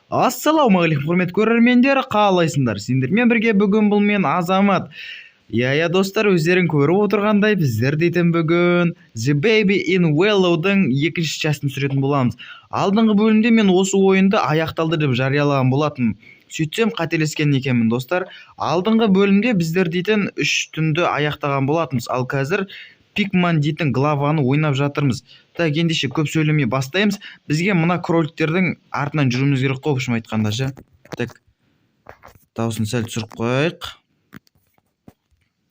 Ассалаумағалейкум құрметті көрермендер, қалайсыңдар? Сендермен бірге бүгін бұл мен Азамат. Иә достар, өздерің көріп отырғандай біздер дейтін бүгін The Baby in Willow'дың екінші частын түсіретін боламыз. Алдыңғы бөлімде мен осы ойынды аяқталды деп жариялаған болатын. Сөйтсем қателескен екенмін достар. Алдыңғы бөлімде біздер дейтін 3 түнді аяқтаған болатынбыз. Ал қазір Пикман дейтін главаны ойнап жатырмыз. Так, ендеше көп сөйлемей бастаймыз. Бізге мына кроликтердің артынан жүруіміз керек қой, шын айтқанда ше. Так, дауысын сәл түсіріп қойық.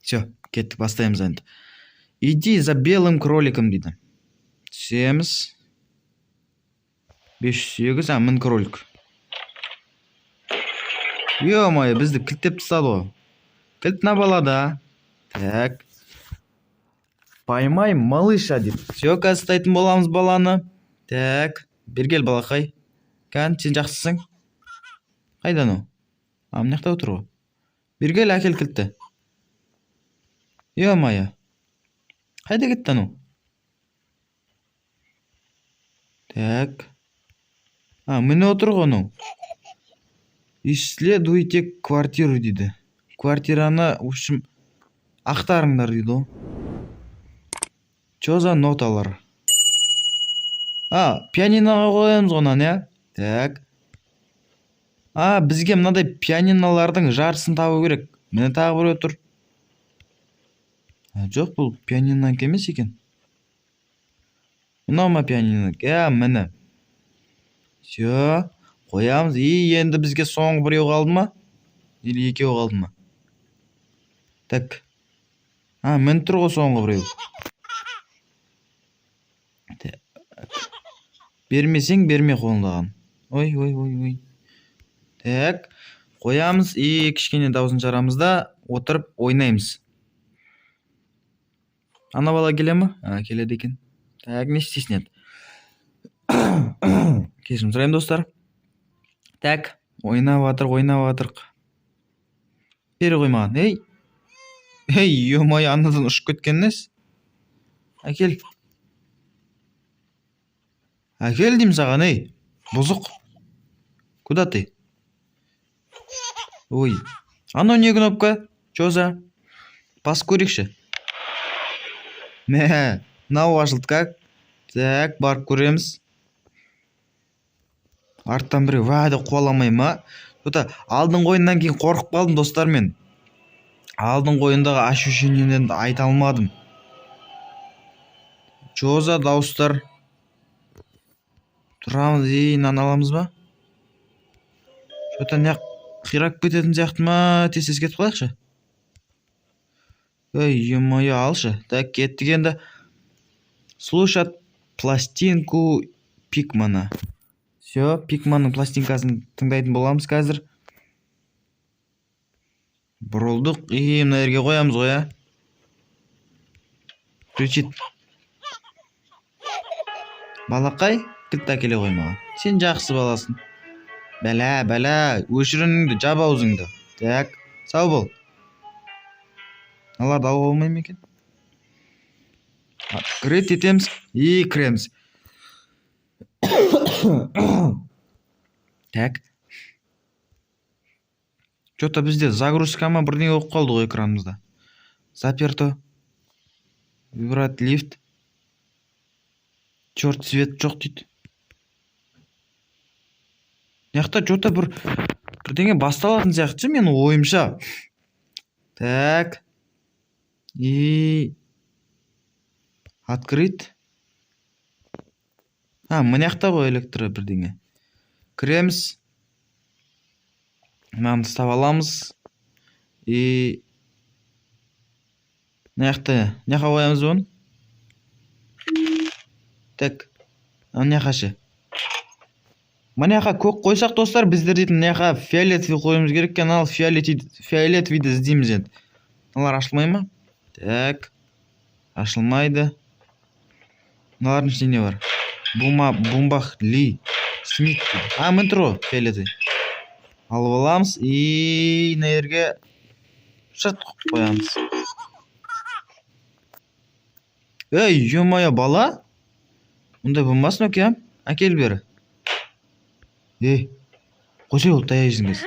Все, кеттік, бастаймыз енді. Иди за белым кроликом дейді. Түсеміз. 508, мін кролик. Ё-моё, бізді кілттеп тастады ғой. Кілт балада. Так. Поймай малыша дейді. Все, қазір ұстайтын боламыз баланы. Так, бергел балақай. Кән, сен жақсысың? Қайдан ол? Мына жақта отыр ғой. Бергел, әкел кілтті. Ё-моё. Қайда кетті анау? Так. Міне отыр ғой анау. Исследуйте квартиру дейді. Квартираны, в общем, ақтарыңдар дейді ғой. Чё за ноталар? Пианиноға қоямыз ғонан, я? Так. Бізге мынадай пианинолардың жарысын табу керек. Мені тағы бір отыр. Жоқ, бұл пианино емес екен. Мынау ма пианино? Міне. Все, қоямыз. Енді бізге соңғы біреу қалды ма? Или екеу қалды ма? Так. Мін тұр ғой соңғы біреу. Бермесең берме қолындаған. Ой. Так, қоямыз. Кішкене даусын жарамызда отырып ойнаймыз. Ана бала келе ме? Келеді екен. Так, не істесін еді? Кешірім сұраймын достар. Так, ойнап атырық. Бері қоймаған. Ей, ё-моё, анадан ұшып кеткен нес? Әкел деймін саған, ей. Бұзық. Куда ты? Ой. Анау не кнопка? Чё за? Бас көрекші. Мынау ашылды как? Так, барып көреміз. Арттан біреу. Вайды қуаламай ма? Алдыңғы ойыннан кейін қорқып қалдым достар мен. Алдыңғы ойындағы ощущениені айта алмадым. Чё за дауыстар? Тұрамыз, нан аламыз ба? Что-то не қирап кететін сияқты ма? Тез кетіп қалайықшы. Ё-моё, алшы. Так, кеттік енді. Слушать пластинку Пикмана. Все, Пикманның пластинкасын тыңдайтын боламыз қазір. Бұрылдық. Мына жерге қоямыз ғой, я. Кричит. Балақай, кілт әкеле қоймаған. Сен жақсы баласың. Бәлә, өшірініңді, жап аузыңды. Так, сау бол. Алар дау болмай ма екен? Крет етеміз, кіреміз. Так. Что-то бізде загрузка ма бірдеңе оқып қалды ғой экранымызда. Заперто. Вибрат лифт. Черт, свет жоқ дейді. Яқта что-то бірдеңе басталатын сияқты мен ойымша. Так. Открыть. Мына жақта ғой электро бірдеңе. Кіреміз. Мынаны тастап аламыз. Мына жаққа қоямыз оны. Так. Мына жаққа ше. Мына жаққа көк қойсақ достар, біздер дейтін мына жаққа фиолетовый қойымыз керек екен. Ал фиолетовыйды іздейміз енді. Мыналар ашылмай ма? Так. Ашылмайды. Мыналардың ішінде не бар? Бумбах ли. Смит. Мін тұр ғой, фиолетовый. Алып аламыз. Мына жерге шырт қоямыз. Ё-моё, бала? Мұндай болмасын, оке? Әкел бері. қойсай ол таяйсыңыз.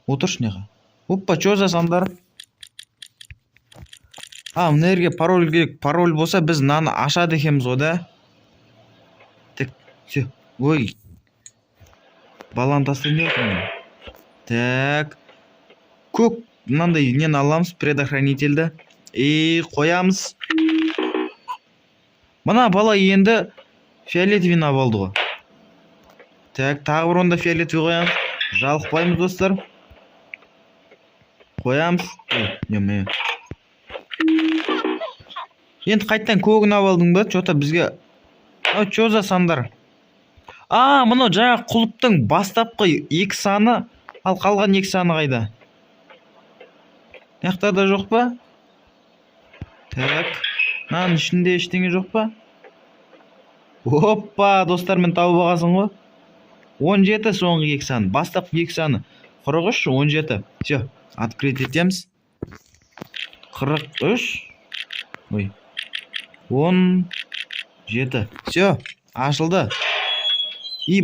Отыршы неға. Оппа, чё жасаңдар? Мына жерге пароль керек. Пароль болса біз мынаны ашады екенбіз ғой да. Так, все. Ой. Баланы тастайын деп отырмын. Так. Көк мынандай нені аламыз, предохранительді. Қоямыз. Мына бала енді фиолетовый алды ғой. Так, тағы бір онда фиолетовый қоямыз. Жалықпаймыз, достар. Қоямыз. Неме. Енді қайттан көгін алдың ба? Чота бізге... Чо жасандар? Мұны жаңа құлыптың бастапқы 2 саны, ал қалған 2 саны қайда? Яқтарда жоқ па? Так. Мынаның ішінде ештеңе жоқ па? Оппа, достар, мен тауып алғансың ғой. 17 соңғы 2 саны. Бастапқы 2 саны. 43, 17. Все, открыть етеміз. 43. Ой. 17. Все, ашылды.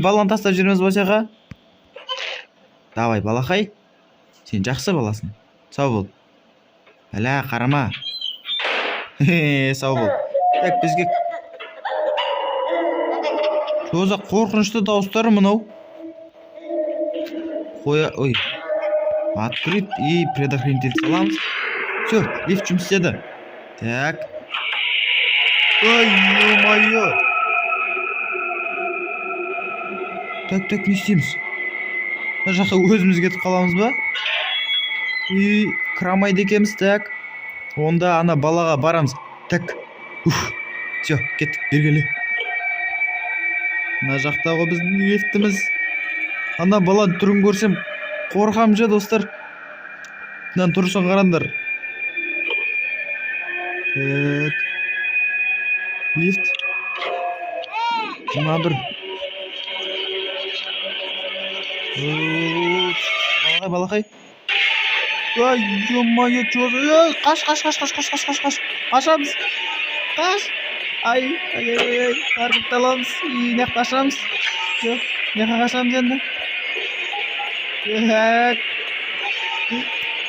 Баланы тастап жүрміз болсаға. Давай, балақай. Сен жақсы баласың. Сау бол. Әлі, қарама. Сау бол. Так, бізге... Жоза қорқынышты дауыстары мынау. Ой. Открыть и предохранитель саламыз. Все, лифт жұмыс істеді. Так. Ой, ё-моё. Так, не істейміз? Мына жаққа өзіміз кетіп қаламыз ба? Кірамайды екенбіз, так. Онда ана балаға барамыз. Так. Все, кеттік, бергелі. Мына жақта ғой біздің лифтіміз. Ана баланың түрін көрсем қорқам же, достар. Мынаны тұрсын қараңдар. Так. Лифт. Мына бір. Балақай. Ой, ё-моё, қаш. Қашамыз. Қаш. Ай, қарғып аламыз. Неқті ашамыз. Неқа қашамыз енді.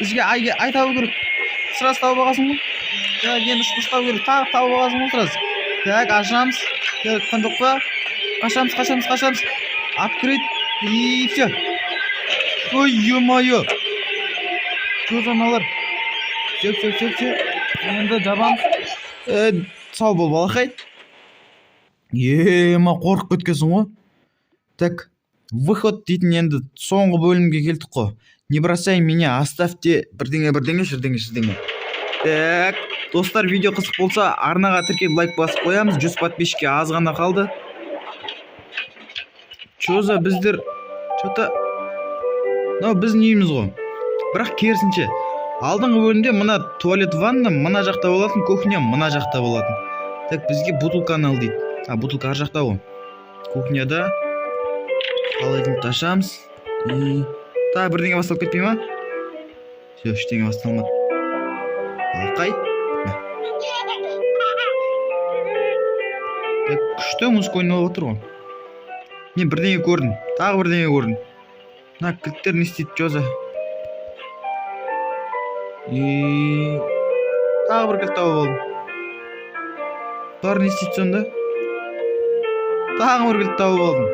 Бізге ай табу керек. Сырасы тауып алғасың ғой. Енді ұшқыштау керек. Тағы тауып алғасың ғой сырасы. Так, ашамыз. Қандық па? Қашамыз. Открыть. И все. Ой, ё-моё. Жозаналар. Все. Енді жабамыз. Сау бол, балақай. Ма қорқып кеткенсің ғой. Так, выход дейтін енді соңғы бөлімге келдік қой. Не бросай меня, оставьте бірдеңе, шірдеңе. Так, достар, видео қызық болса, арнаға тіркеп лайк басып қоямыз. 100 подписчикке аз ғана қалды. Чоза біздер... біз нейміз ғой. Бірақ керісінше. Алдыңғы бөлімде мына туалет ванна мына жақта болатын, кухня мына жақта болатын. Так, бізге бутылканы ал дейді. Бутылка ар жақта ғой. Кухняда холодильник ашамыз. Та бірдеңе басталып кетпей ма? Все, ештеңе басталмады. Балақай. Так, күшті музыка ойнап отыр ғой. Мен бірдеңе көрдім. Тағы бірдеңе көрдім. Мына кілттер не істейді, Жоза? Тағы бір кілт тауып алдым. Бар не істейді сонда? Тағы бір кілт тауып алдым.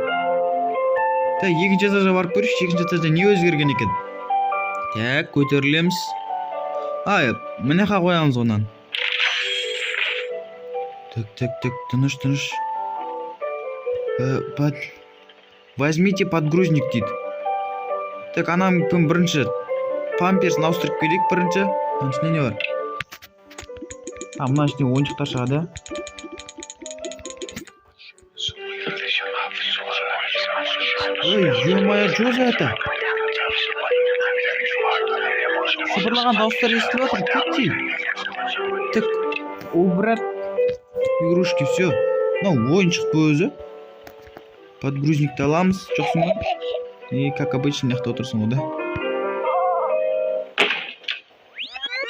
Так, екінші этажға барып көрші, екінші этажда не өзгерген екен? Так, көтерілеміз. Міне қа қоямыз онан. Так, тыныш. Возьмите подгрузник дейді. Так, анам бірінші памперсін ауыстырып келейік бірінші. Ішінде не бар? Мына ішінде ойыншықтар шығады. Ой, ё-моё, что за это? Сыбырлаған дауыстар естіліп отыр, кетті. Так, убрать игрушки, все. Ойыншық бұл өзі. Подгрузникті аламыз, жоқсың ба? Как обычно, неқті отырсың ғой, да?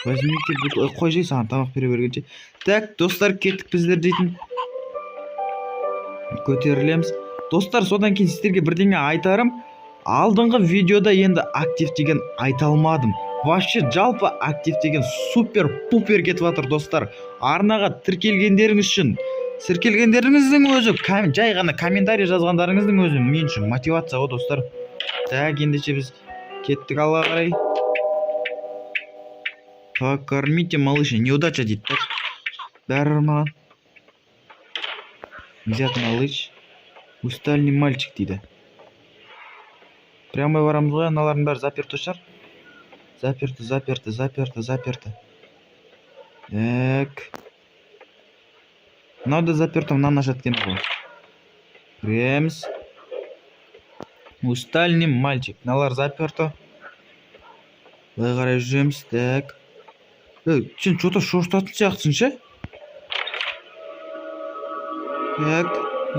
Возьмите, қой жей, саған тамақ бере бергенше. Так, достар, кеттік біздер дейтін. Көтерілеміз. Достар, содан кейін сіздерге бірдеңе айтарым. Алдыңғы видеода енді актив деген айта алмадым. Вообще жалпы актив деген супер пупер кетіп жатыр достар. Арнаға тіркелгендеріңіздің өзі жай ғана комментарий жазғандарыңыздың өзі мен үшін мотивация ғой достар. Так, ендеше біз кеттік алға қарай. Покормите малыша, неудача дейді. Так, бәрі маған. Взят малыш. Устальный мальчик дейді. Прямой барамыз ғой, аналардың бәрі заперті шығар. Заперті. Так. Мынау да заперті, мынаны ашады екен ғой. Кіреміз. Устальный мальчик. Мыналар заперті. Былай қарай жүреміз. Так. Сен что-то шошытатын сияқтысың ше? Так.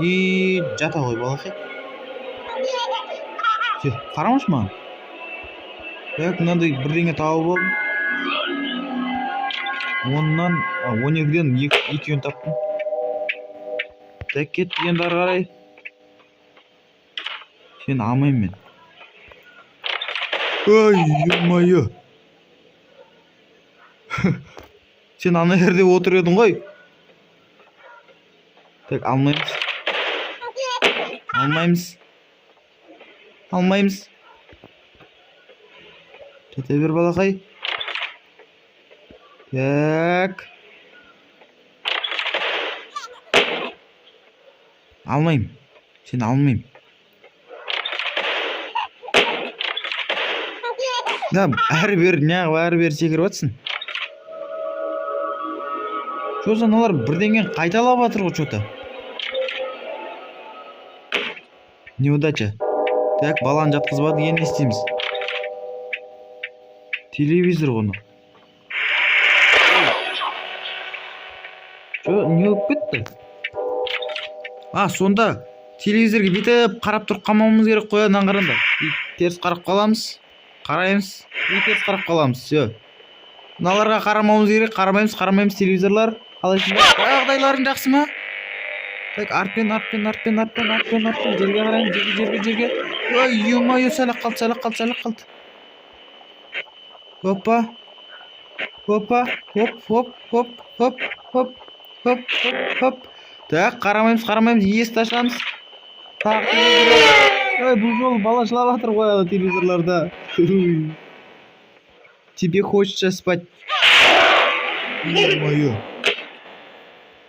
И жата ғой балақай. Қарамашы маған. Так, мынандай бірдеңе тауып алдым. 10-нан 12-ден 2-ін таптым. Так, кеттік енді ары қарай. Сені алмайым мен. Ой, ё-моё. Сен ана жерде отыр едің ғой. Так, алмаймыз. Кете бер балақай. Так. Алмайым. Сені алмайым. Да, әрі-бері секіріп атсың. Что-то аналар бірдеңен қайталап жатыр ғой что-то. Неудача. Так, баланы жатқызбады, енді не істейміз? Телевизор ғыны. Не болып кетті? Сонда телевизорге бүйтіп қарап тұрып қалмауымыз керек қой, мынаны қараңдар. Теріс қарап қаламыз. Қараймыз. Теріс қарап қаламыз. Всё. Мыналарға қарамауымыз керек. Қарамаймыз телевизорлар. Қалайсыңдар? Жағдайларың жақсы ма? Так, артпен. Жерге қарайын, жерге. Ой, ё-моё, сәл қалды. Hoppa. Хоп. Так, қарамаймыз, ес ташамыз. Так. Ой, бұл жол бала жылап жатыр ғой телевизорларда. Тебе хочется спать. Ё-моё.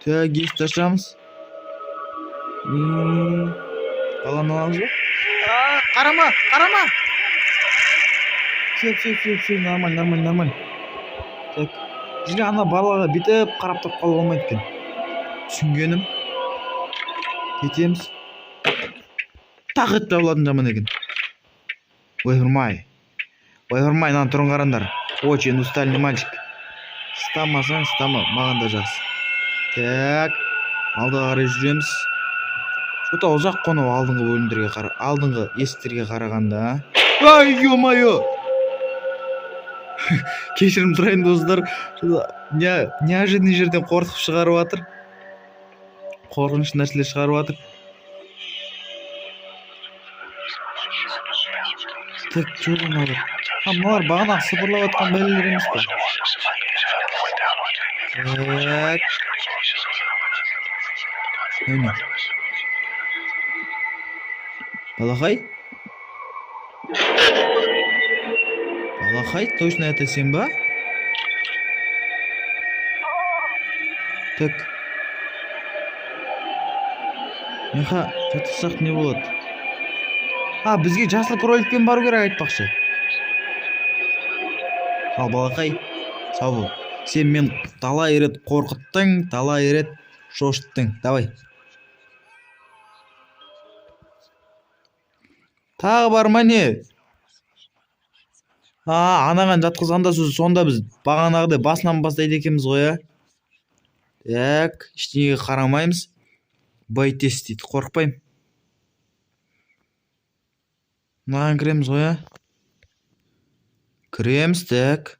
Так, ес ташамыз. Баланы аламыз ба? Қарама. Все, нормально. Так, бізге ана балаға бүйтіп қарап тұрып қалуға болмайды екен. Түсінгенім. Кетеміз. Тағыт табылатын жаман екен. Ойырмай, нан тұрын қарандар. Очень устальный мальчик. Стамасаң, маған да жақсы. Так, алда қарай жүреміз. Что-то ұзақ қону алдыңғы есіктерге қарағанда. Ай, ё-моё! Кешірім сұрайын достар. Неожиданный жерден қорқып шығарып жатыр. Қорқынышты нәрселер шығарып жатыр. Так, что мыналар? Мыналар бағана сыбырлап жатқан бәлелер емес пе? Так. Әне. Балақай, точно это сен ба? Так. Меха, жатырсақ не болады? Бізге жасыл кроликпен бару керек айтпақшы. Ал балақай, сау бол. Сен мен талай рет қорқыттың, талай рет шошыттың. Давай. Тағы бар ма не? Анаған жатқызғанда сонда біз бағанағыдай басынан бастайды екенбіз ғой, Так, ештеңеге қарамаймыз. Байтес дейді, қорықпаймын. Мынаған кіреміз ғой, Кіреміз, так.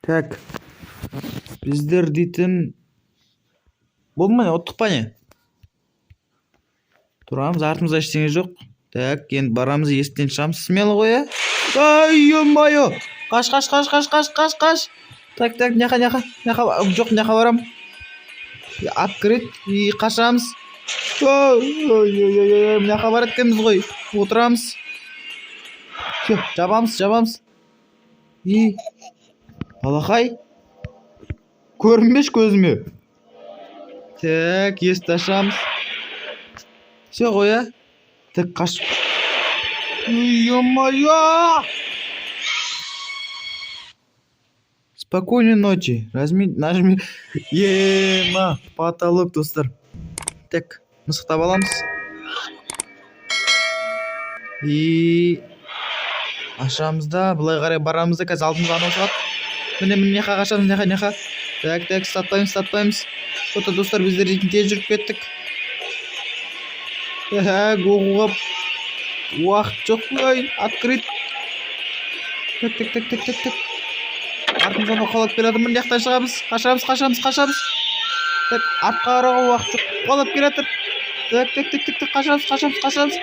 Так. Біздер дейтін... Болды ма не? Оттық па не? Тұрамыз, артымызда ештеңе жоқ. Так, енді барамыз, есіктен шығамыз. Смело ғой, ә? Ай, ё-моё! Қаш. Так, няқа. Жоқ, няқа барам. Открыть, и қашамыз. Ой, няқа бар еткенбіз ғой. Отырамыз. Все, жабамыз. И алақай. Көрінбеш көзіме. Так, есікті ашамыз. Все ғой, ә? Так, қаш. Ё-моё! Спокойной ночи. Нажми. Ема, потолок, достар. Так, мысықтап аламыз. И ашамыз да, былай қарай барамыз да, қазір алдымызға анау шығады. Міне, няқа қашамыз, няқа. Так, статпаймыз. Сота, достар, біздер дейтін тез жүріп кеттік. Так, оқуға уақыт жоқ қой. Открыть. Так. Артымыздан қалап келе жатыр. Мына жақтан шығамыз. Қашамыз. Так, артқа қарауға уақыт жоқ. Қалап келе жатыр. Так, қашамыз.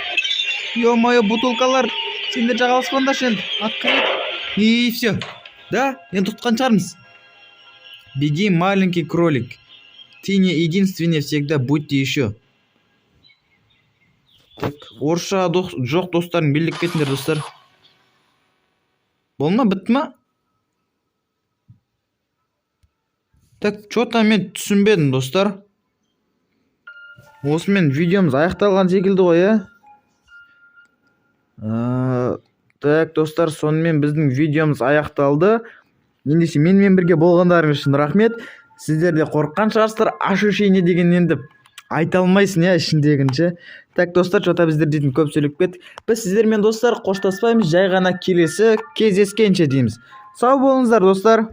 Ё-моё, бутылкалар. Сендер жағаласпаңдаршы енді. Открыть. И все. Да, енді тұтқан шығармыз. Беги, маленький кролик. Ты не единственный, всегда будьте еще. Так, орысша жоқ достарым, билеп кетіңдер, достар. Болма, бітті ма? Так, что-то мен түсінбедім, достар. Осымен видеомыз аяқталған секілді ғой, ә? Так, достар, сонымен біздің видеомыз аяқталды. Ендеше менімен бірге болғандарыңыз үшін рахмет. Сіздер де қорыққан шығарсыздар, ощущение деген енді айта алмайсың, ішіндегінше. Так, достар, жота біздер дейтін көп сөйлеп кеттік. Біз сіздермен, достар, қоштаспаймыз, жай ғана келесі кездескенше дейміз. Сау болыңыздар, достар.